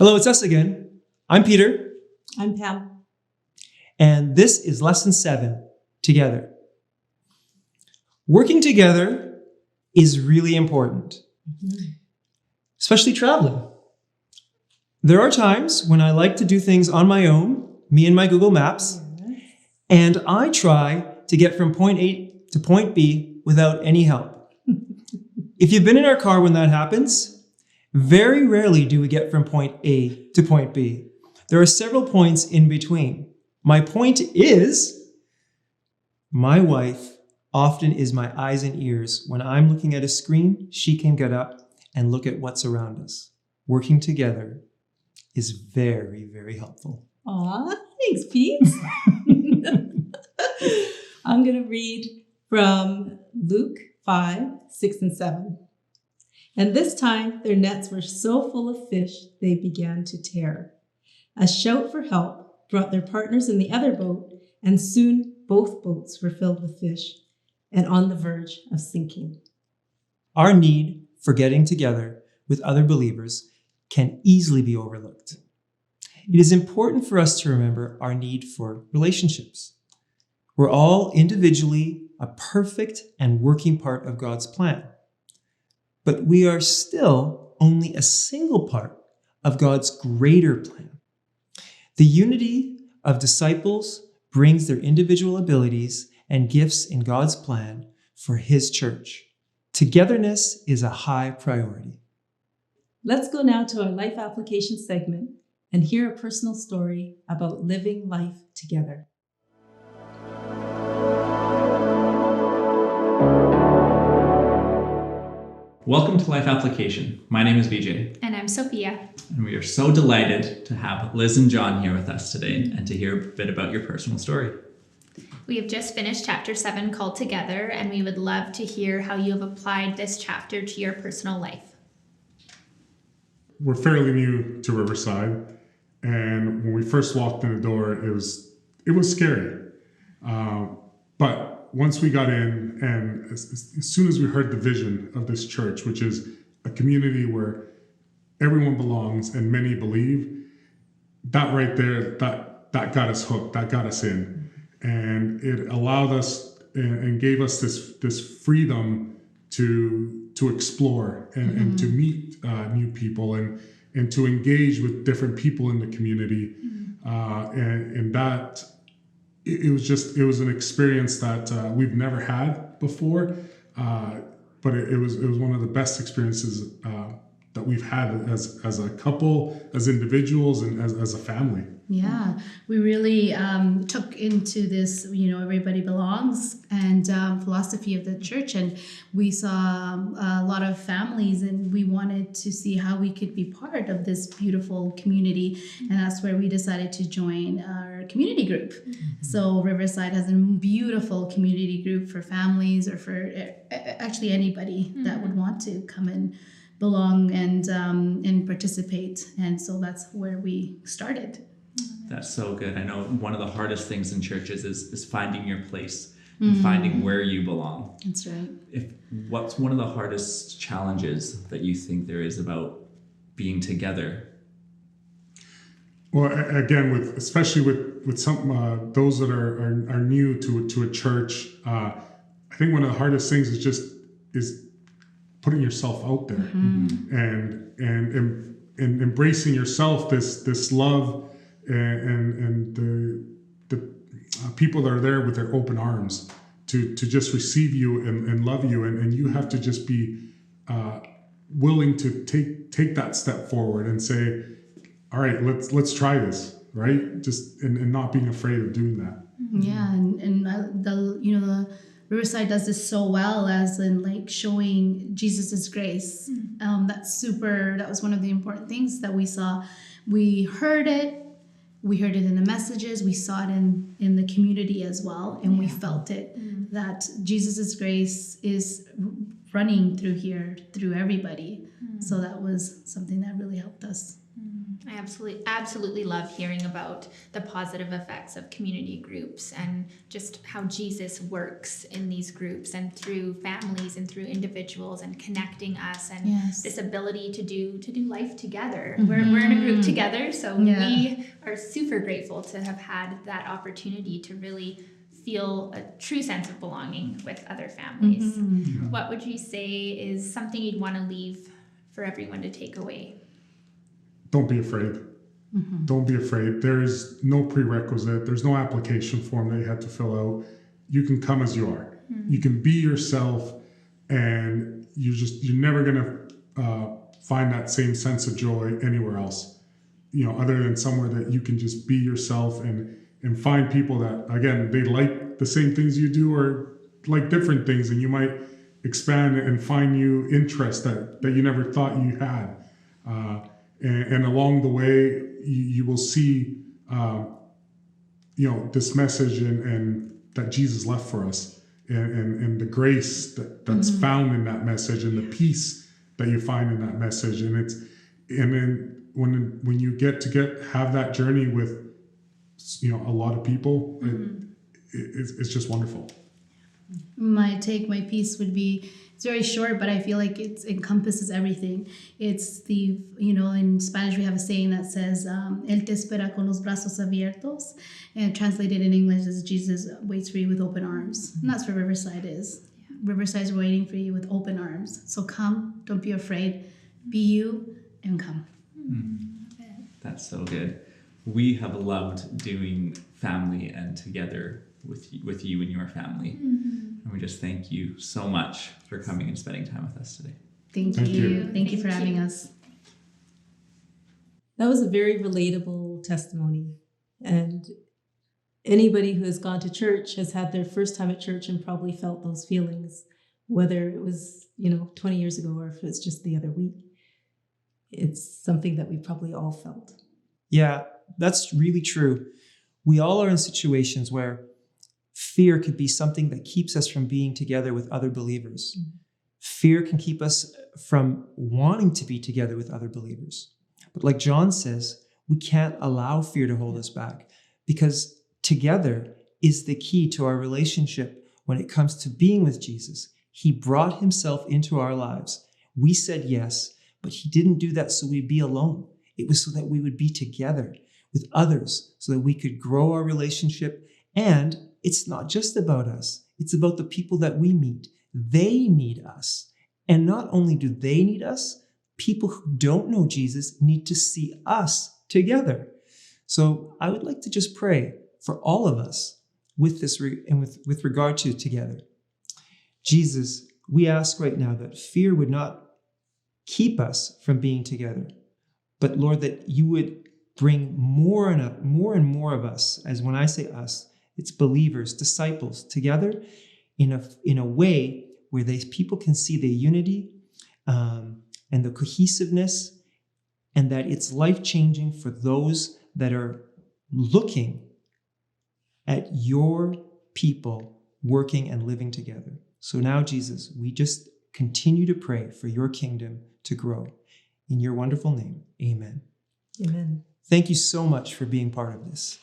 Hello, it's us again. I'm Peter. I'm Pam. And this is Lesson 7, Together. Working together is really important, especially traveling. There are times when I like to do things on my own, me and my Google Maps, and I try to get from point A to point B without any help. If you've been in our car when that happens, very rarely do we get from point A to point B. There are several points in between. My point is, my wife often is my eyes and ears. When I'm looking at a screen, she can get up and look at what's around us. Working together is very, very helpful. Aw, thanks, Pete. I'm going to read from Luke 5, 6, and 7. And this time their nets were so full of fish they began to tear. A shout for help brought their partners in the other boat, and soon both boats were filled with fish and on the verge of sinking. Our need for getting together with other believers can easily be overlooked. It is important for us to remember our need for relationships. We're all individually a perfect and working part of God's plan. But we are still only a single part of God's greater plan. The unity of disciples brings their individual abilities and gifts in God's plan for His church. Togetherness is a high priority. Let's go now to our life application segment and hear a personal story about living life together. Welcome to Life Application. My name is Vijay. And I'm Sophia. And we are so delighted to have Liz and John here with us today and to hear a bit about your personal story. We have just finished chapter 7 called Together, and we would love to hear how you have applied this chapter to your personal life. We're fairly new to Riverside, and when we first walked in the door, it was scary. But once we got in, and as soon as we heard the vision of this church, which is a community where everyone belongs and many believe, that right there, that got us hooked, that got us in. And it allowed us and gave us this freedom to explore and to meet new people and to engage with different people in the community. And that it was an experience that we've never had before, but it was one of the best experiences that we've had as a couple, as individuals, and as a family. Yeah, we really took into this, everybody belongs and philosophy of the church, and we saw a lot of families, and we wanted to see how we could be part of this beautiful community, and that's where we decided to join our community group. So Riverside has a beautiful community group for families or for actually anybody that would want to come and belong and participate, and so that's where we started. That's so good. I know one of the hardest things in churches is finding your place and finding where you belong. That's right. What's one of the hardest challenges that you think there is about being together? Well, again, especially with some those that are new to a church, I think one of the hardest things is putting yourself out there and embracing yourself, this love. And the people that are there with their open arms to just receive you and love you, and you have to just be willing to take that step forward and say, all right, let's try this, right? Just and not being afraid of doing that. Yeah, and the Riverside does this so well, as in like showing Jesus's grace. That was one of the important things that we saw. We heard it in the messages, we saw it in the community as well, and we felt it, that Jesus's grace is running through here, through everybody. So that was something that really helped us. I absolutely love hearing about the positive effects of community groups and just how Jesus works in these groups and through families and through individuals and connecting us and Yes. this ability to do life together. We're in a group together, so we are super grateful to have had that opportunity to really feel a true sense of belonging with other families. What would you say is something you'd want to leave for everyone to take away? Don't be afraid. Don't be afraid. There's no prerequisite. There's no application form that you have to fill out. You can come as you are. You can be yourself, and you're never gonna find that same sense of joy anywhere else. Other than somewhere that you can just be yourself and find people that, again, they like the same things you do or like different things, and you might expand and find new interests that you never thought you had. And along the way, you will see, this message and that Jesus left for us, and the grace that's found in that message, and the peace that you find in that message. And then when you get to have that journey with, a lot of people, it's just wonderful. My piece would be, it's very short, but I feel like it encompasses everything. It's in Spanish we have a saying that says, Él te espera con los brazos abiertos, and translated in English is Jesus waits for you with open arms. And that's what Riverside is. Yeah. Riverside is waiting for you with open arms. So come, don't be afraid, be you, and come. That's so good. We have loved doing family and together with you and your family. And we just thank you so much for coming and spending time with us today. Thank you. Thank you for having us. That was a very relatable testimony. And anybody who has gone to church has had their first time at church and probably felt those feelings, whether it was, 20 years ago or if it's just the other week. It's something that we probably all felt. Yeah, that's really true. We all are in situations where fear could be something that keeps us from being together with other believers. Fear can keep us from wanting to be together with other believers. But like John says, we can't allow fear to hold us back, because together is the key to our relationship when it comes to being with Jesus. He brought himself into our lives. We said yes, but he didn't do that so we'd be alone. It was so that we would be together with others, so that we could grow our relationship. And it's not just about us. It's about the people that we meet. They need us. And not only do they need us, people who don't know Jesus need to see us together. So I would like to just pray for all of us with this and with regard to together. Jesus, we ask right now that fear would not keep us from being together, but Lord, that you would bring more and more of us, as when I say us, it's believers, disciples, together in a way where people can see the unity and the cohesiveness, and that it's life-changing for those that are looking at your people working and living together. So now, Jesus, we just continue to pray for your kingdom to grow. In your wonderful name, amen. Amen. Thank you so much for being part of this.